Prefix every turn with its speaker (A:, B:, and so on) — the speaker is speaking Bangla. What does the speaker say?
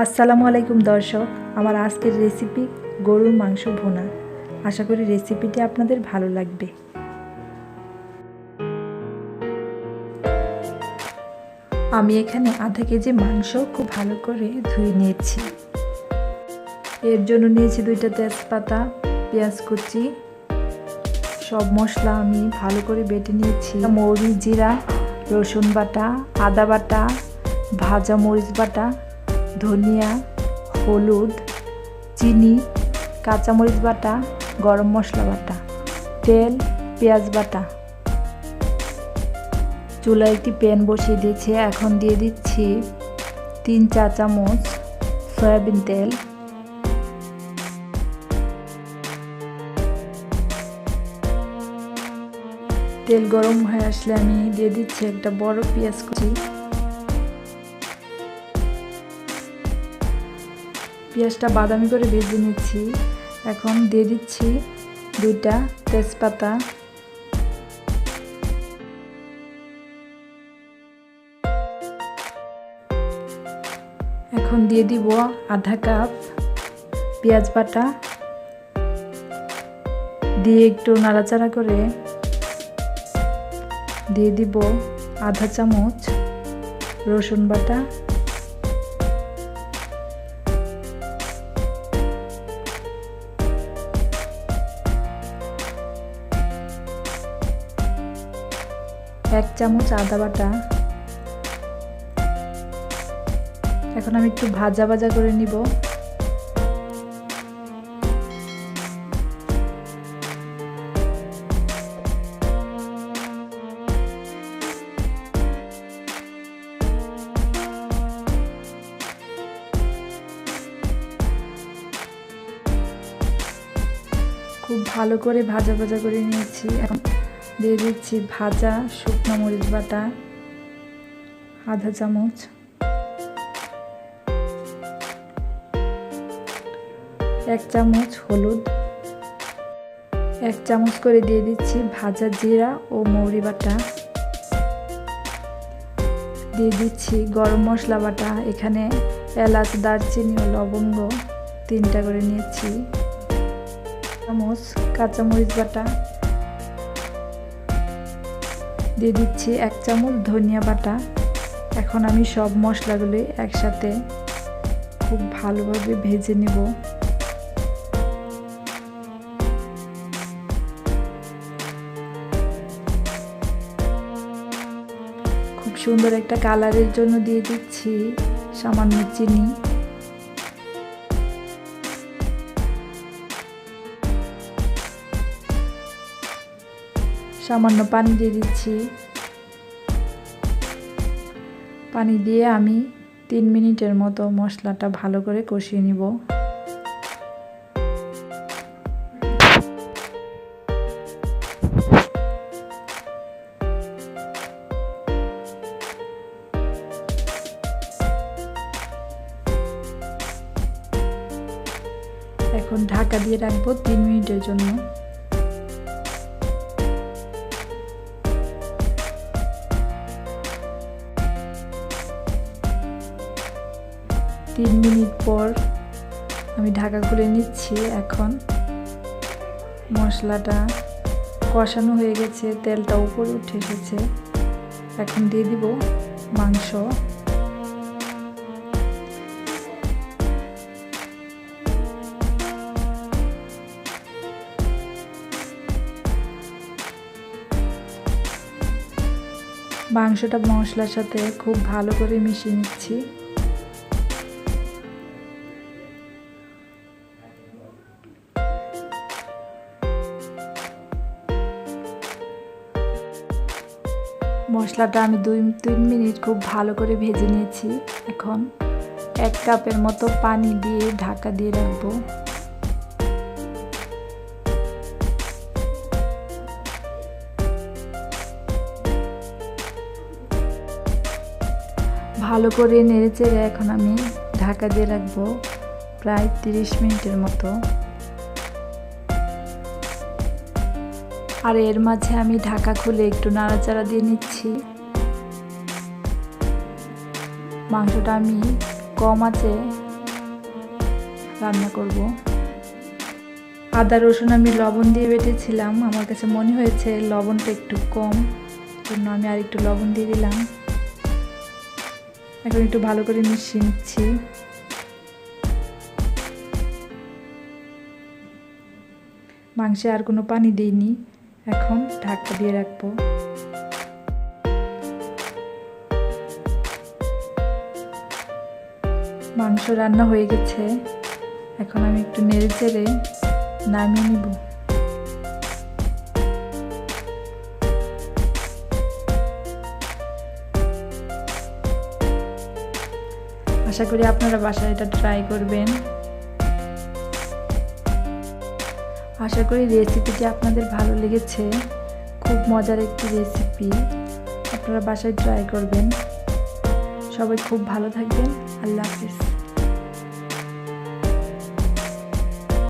A: আসসালামু আলাইকুম দর্শক, আমার আজকের রেসিপি গরুর মাংস ভুনা। আশা করি রেসিপিটি আপনাদের ভালো লাগবে। আমি এখানে আধা কেজি মাংস খুব ভালো করে ধুয়ে নিয়েছি। এর জন্য নিয়েছি 2টা তেজপাতা, পেঁয়াজ কুচি, সব মশলা আমি ভালো করে বেটে নিয়েছি। মৌরি, জিরা, রসুন বাটা, আদা বাটা, ভাজা মরিচ বাটা, ধনিয়া, হলুদ, চিনি, কাঁচামরিচ বাটা, গরম মশলা বাটা, তেল, পেঁয়াজ বাটা। চুলায় একটি প্যান বসিয়ে দিয়েছি। এখন দিয়ে দিচ্ছি 3 চা চামচ সয়াবিন তেল। তেল গরম হয়ে আসলে আমি দিয়ে দিচ্ছি একটা বড় পেঁয়াজ কুচি। পেঁয়াজটা বাদামি করে ভেজে নিচ্ছি। এখন দিয়ে দিচ্ছি 2টা তেজপাতা, এখন দিয়ে দিব আধা কাপ পেঁয়াজ বাটা, দিয়ে একটু নাড়াচাড়া করে দিয়ে দিব আধা চামচ রসুন বাটা, এক চামচ আদা বাটা। এখন আমি একটু ভাজা ভাজা করে নিব। খুব ভালো করে ভাজা ভাজা করে নিয়েছি। এখন দিয়ে দিচ্ছি ভাজা শুকনো মরিচ বাটা আধা চামচ, এক চামচ হলুদ, 1 চামচ করে দিয়ে দিচ্ছি ভাজা জিরা ও মৌরি বাটা, দিয়ে দিচ্ছি গরম মশলা বাটা। এখানে এলাচ, দারচিনি ও লবঙ্গ 3টা করে নিয়েছি, চামচ কাঁচামরিচ বাটা, দিয়ে দিচ্ছি 1 চামচ ধনিয়া বাটা। এখন আমি সব মশলাগুলি একসাথে খুব ভালোভাবে ভেজে নিব। খুব সুন্দর একটা কালারের জন্য দিয়ে দিচ্ছি সামান্য চিনি, সামান্য পানি দিয়ে দিচ্ছি। পানি দিয়ে আমি 3 মিনিটের মতো মশলাটা ভালো করে কষিয়ে নিব। এখন ঢাকা দিয়ে রাখবো 3 মিনিটের জন্য। 3 মিনিট পর আমি ঢাকা খুলে নিচ্ছি। এখন মশলাটা কষানো হয়ে গেছে, তেলটা উপরে উঠে এসেছে। এখন দিয়ে দিব মাংস। মাংসটা মশলার সাথে খুব ভালো করে মিশিয়ে নিচ্ছি। মশলাটা আমি 2-3 মিনিট খুব ভালো করে ভেজে নিয়েছি। এখন 1 কাপের মতো পানি দিয়ে ঢাকা দিয়ে রাখবো। ভালো করে নেড়েচেড়ে এখন আমি ঢাকা দিয়ে রাখবো প্রায় 30 মিনিটের মতো। আর এর মাঝে আমি ঢাকা খুলে একটু নাড়াচাড়া দিয়ে নিচ্ছি। মাংসটা আমি কম আঁচে রান্না করব। আদা রসুন আমি লবণ দিয়ে বেটেছিলাম, আমার কাছে মনে হয়েছে লবণটা একটু কম, জন্য আমি আর একটু লবণ দিয়ে দিলাম। এখন একটু ভালো করে মিশিয়ে নিচ্ছি। মাংসে আর কোনো পানি দিইনি, এখন ঢাকা দিয়ে রাখবো। মাংস রান্না হয়ে গেছে, এখন আমি একটু নেড়ে চেড়ে নামিয়ে নিব। আশা করি আপনারা বাসায় এটা ট্রাই করবেন। আশা করি রেসিপিটি আপনাদের ভালো লেগেছে। খুব মজার একটি রেসিপি, আপনারা বাসায় ট্রাই করবেন। সবাই খুব ভালো থাকবেন। আল্লাহ হাফেজ।